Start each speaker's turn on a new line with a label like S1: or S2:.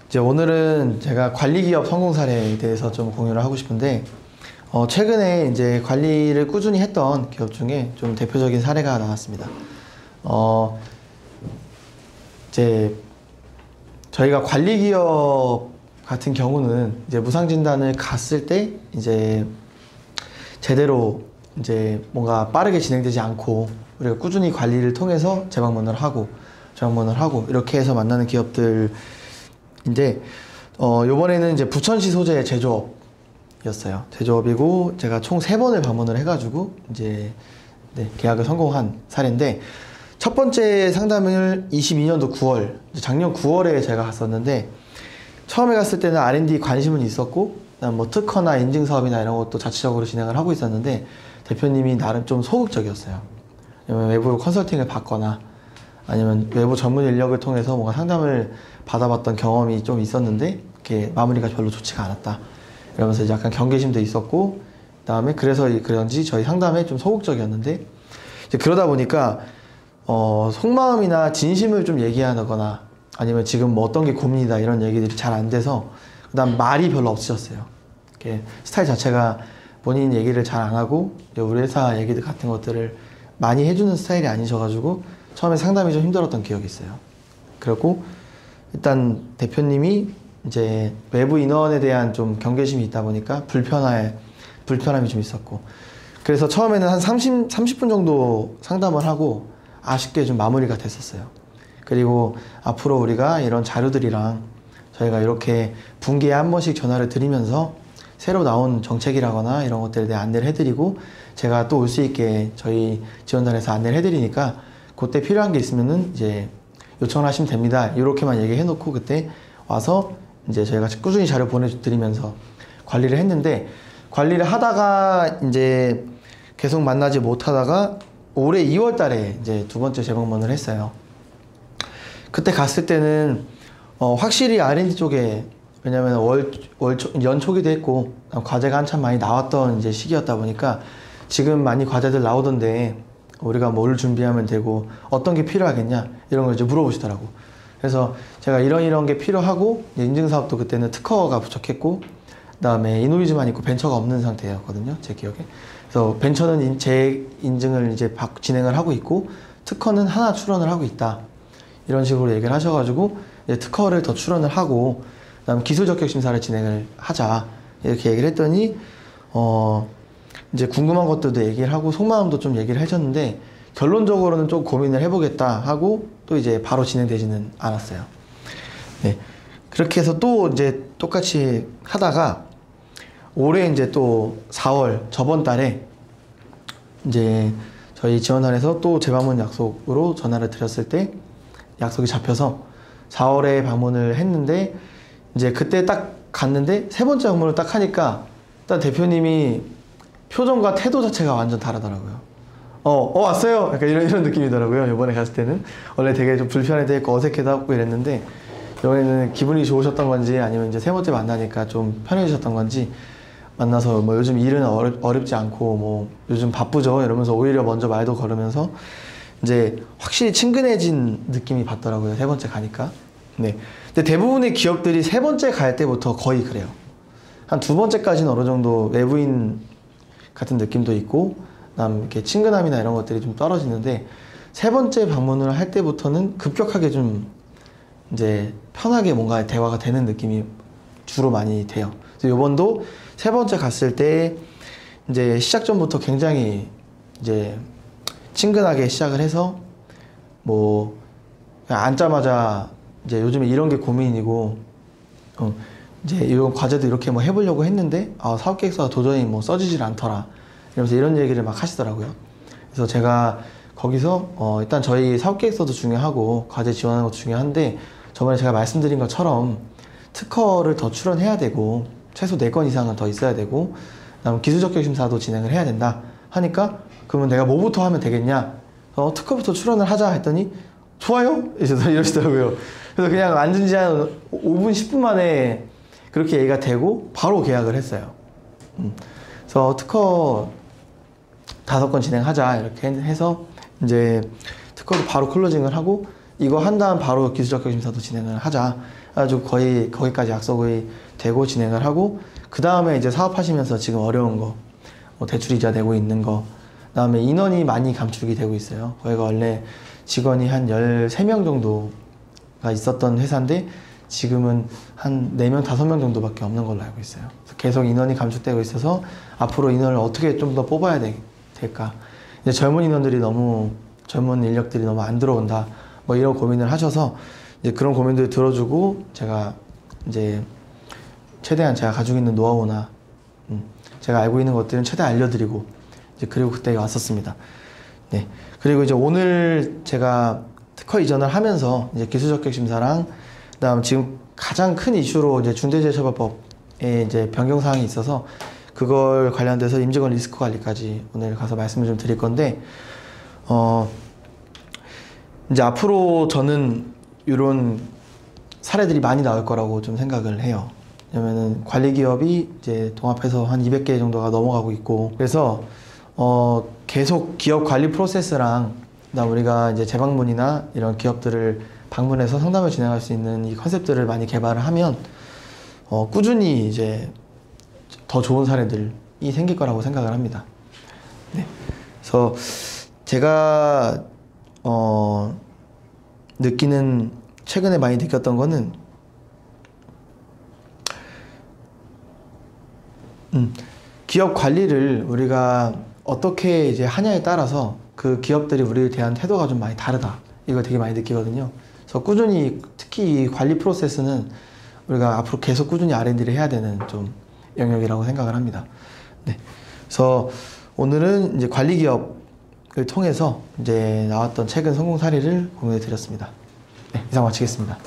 S1: 이제 오늘은 제가 관리기업 성공 사례에 대해서 좀 공유를 하고 싶은데, 최근에 이제 관리를 꾸준히 했던 기업 중에 좀 대표적인 사례가 나왔습니다. 이제 저희가 관리기업 같은 경우는 이제 무상진단을 갔을 때 이제 제대로 이제 뭔가 빠르게 진행되지 않고 우리가 꾸준히 관리를 통해서 재방문을 하고 이렇게 해서 만나는 기업들인데, 요번에는 이제 부천시 소재의 제조업이었어요. 제조업이고 제가 총 3번을 방문을 해가지고 이제 계약을 성공한 사례인데, 첫 번째 상담을 22년도 9월, 작년 9월에 제가 갔었는데, 처음에 갔을 때는 R&D 관심은 있었고 뭐 특허나 인증 사업이나 이런 것도 자체적으로 진행을 하고 있었는데, 대표님이 나름 좀 소극적이었어요. 외부로 컨설팅을 받거나 아니면 외부 전문 인력을 통해서 뭔가 상담을 받아봤던 경험이 좀 있었는데 이렇게 마무리가 별로 좋지가 않았다 이러면서 이제 약간 경계심도 있었고, 그 다음에 그래서 그런지 저희 상담에 좀 소극적이었는데, 이제 그러다 보니까 속마음이나 진심을 좀 얘기하거나 아니면 지금 뭐 어떤 게 고민이다 이런 얘기들이 잘 안 돼서, 그 다음 말이 별로 없으셨어요. 이렇게 스타일 자체가 본인 얘기를 잘 안 하고 우리 회사 얘기들 같은 것들을 많이 해주는 스타일이 아니셔가지고 처음에 상담이 좀 힘들었던 기억이 있어요. 그리고 일단 대표님이 이제 외부 인원에 대한 좀 경계심이 있다 보니까 불편함이 좀 있었고, 그래서 처음에는 한 30분 정도 상담을 하고 아쉽게 좀 마무리가 됐었어요. 그리고 앞으로 우리가 이런 자료들이랑 저희가 이렇게 분기에 한 번씩 전화를 드리면서 새로 나온 정책이라거나 이런 것들에 대해 안내를 해드리고, 제가 또 올 수 있게 저희 지원단에서 안내를 해드리니까 그때 필요한 게 있으면은 이제 요청을 하시면 됩니다. 이렇게만 얘기해놓고 그때 와서 이제 저희가 꾸준히 자료 보내드리면서 관리를 했는데, 관리를 하다가 이제 계속 만나지 못하다가 올해 2월 달에 이제 두 번째 재방문을 했어요. 그때 갔을 때는 확실히 R&D 쪽에, 왜냐면 연초기도 했고 과제가 한참 많이 나왔던 이제 시기였다 보니까 지금 많이 과제들 나오던데 우리가 뭘 준비하면 되고 어떤 게 필요하겠냐 이런 걸 이제 물어보시더라고. 그래서 제가 이런 게 필요하고, 인증사업도 그때는 특허가 부족했고 그 다음에 이노이즈만 있고 벤처가 없는 상태였거든요, 제 기억에. 그래서 벤처는 제 인증을 이제 진행을 하고 있고 특허는 하나 출원을 하고 있다 이런 식으로 얘기를 하셔가지고 이제 특허를 더 출원을 하고 그다음 기술 적격 심사를 진행을 하자 이렇게 얘기를 했더니, 이제 궁금한 것들도 얘기를 하고 속마음도 좀 얘기를 해줬는데, 결론적으로는 좀 고민을 해보겠다 하고 또 이제 바로 진행되지는 않았어요. 네. 그렇게 해서 또 이제 똑같이 하다가 올해 이제 또 4월 저번 달에 이제 저희 지원단에서 또 재방문 약속으로 전화를 드렸을 때 약속이 잡혀서 4월에 방문을 했는데, 이제 그때 딱 갔는데 세 번째 방문을 딱 하니까 일단 대표님이 표정과 태도 자체가 완전 다르더라고요. 왔어요? 약간 이런 느낌이더라고요. 이번에 갔을 때는 원래 되게 좀 불편해도 했고 어색해도 하고 이랬는데, 이번에는 기분이 좋으셨던 건지 아니면 이제 세 번째 만나니까 좀 편해지셨던 건지, 만나서 뭐 요즘 일은 어렵지 않고 뭐 요즘 바쁘죠 이러면서 오히려 먼저 말도 걸으면서 이제 확실히 친근해진 느낌이 받더라고요, 세 번째 가니까. 네. 근데 대부분의 기업들이 세 번째 갈 때부터 거의 그래요. 한 두 번째까지는 어느 정도 외부인 같은 느낌도 있고, 그다음 이렇게 친근함이나 이런 것들이 좀 떨어지는데, 세 번째 방문을 할 때부터는 급격하게 좀 이제 편하게 뭔가 대화가 되는 느낌이 주로 많이 돼요. 그래서 이번도 세 번째 갔을 때 이제 시작 전부터 굉장히 이제 친근하게 시작을 해서, 뭐 그냥 앉자마자 이제 요즘에 이런 게 고민이고 이제 이런 과제도 이렇게 뭐 해보려고 했는데 사업계획서가 도저히 뭐 써지질 않더라 이러면서 이런 얘기를 막 하시더라고요. 그래서 제가 거기서 일단 저희 사업계획서도 중요하고 과제 지원하는 것도 중요한데, 저번에 제가 말씀드린 것처럼 특허를 더 출원해야 되고 최소 4건 이상은 더 있어야 되고, 그다음 기술 적격 심사도 진행을 해야 된다 하니까, 그러면 내가 뭐부터 하면 되겠냐, 특허부터 출원을 하자 했더니 좋아요? 이러시더라고요. 그래서 그냥 앉은 지 한 5분 10분 만에 그렇게 얘기가 되고 바로 계약을 했어요. 그래서 특허 5건 진행하자 이렇게 해서 이제 특허도 바로 클로징을 하고, 이거 한 다음 바로 기술적 격심사도 진행을 하자. 아주 거의 거기까지 약속이 되고 진행을 하고, 그 다음에 이제 사업하시면서 지금 어려운 거, 뭐 대출 이자 내고 있는 거, 그 다음에 인원이 많이 감축이 되고 있어요. 저희가 원래 직원이 한 13명 정도가 있었던 회사인데 지금은 한 4명, 5명 정도밖에 없는 걸로 알고 있어요. 그래서 계속 인원이 감축되고 있어서 앞으로 인원을 어떻게 좀 더 뽑아야 될까. 이제 젊은 인원들이 너무, 젊은 인력들이 너무 안 들어온다. 뭐 이런 고민을 하셔서 이제 그런 고민들을 들어주고, 제가 이제 최대한 제가 가지고 있는 노하우나 제가 알고 있는 것들은 최대한 알려드리고, 이제 그리고 그때 왔었습니다. 네. 그리고 이제 오늘 제가 특허 이전을 하면서 이제 기술적 격심사랑, 그다음 지금 가장 큰 이슈로 이제 중대재해처벌법에 이제 변경 사항이 있어서 그걸 관련돼서 임직원 리스크 관리까지 오늘 가서 말씀을 좀 드릴 건데, 이제 앞으로 저는 이런 사례들이 많이 나올 거라고 좀 생각을 해요. 왜냐면은 관리기업이 이제 동합해서 한 200개 정도가 넘어가고 있고, 그래서 계속 기업 관리 프로세스랑, 그다음 우리가 이제 재방문이나 이런 기업들을 방문해서 상담을 진행할 수 있는 이 컨셉들을 많이 개발을 하면 꾸준히 이제 더 좋은 사례들이 생길 거라고 생각을 합니다. 네. 그래서 제가 최근에 많이 느꼈던 거는 기업 관리를 우리가 어떻게 이제 하냐에 따라서 그 기업들이 우리에 대한 태도가 좀 많이 다르다. 이걸 되게 많이 느끼거든요. 그래서 꾸준히, 특히 이 관리 프로세스는 우리가 앞으로 계속 꾸준히 R&D를 해야 되는 좀 영역이라고 생각을 합니다. 네. 그래서 오늘은 이제 관리 기업을 통해서 이제 나왔던 최근 성공 사례를 공유해 드렸습니다. 네, 이상 마치겠습니다.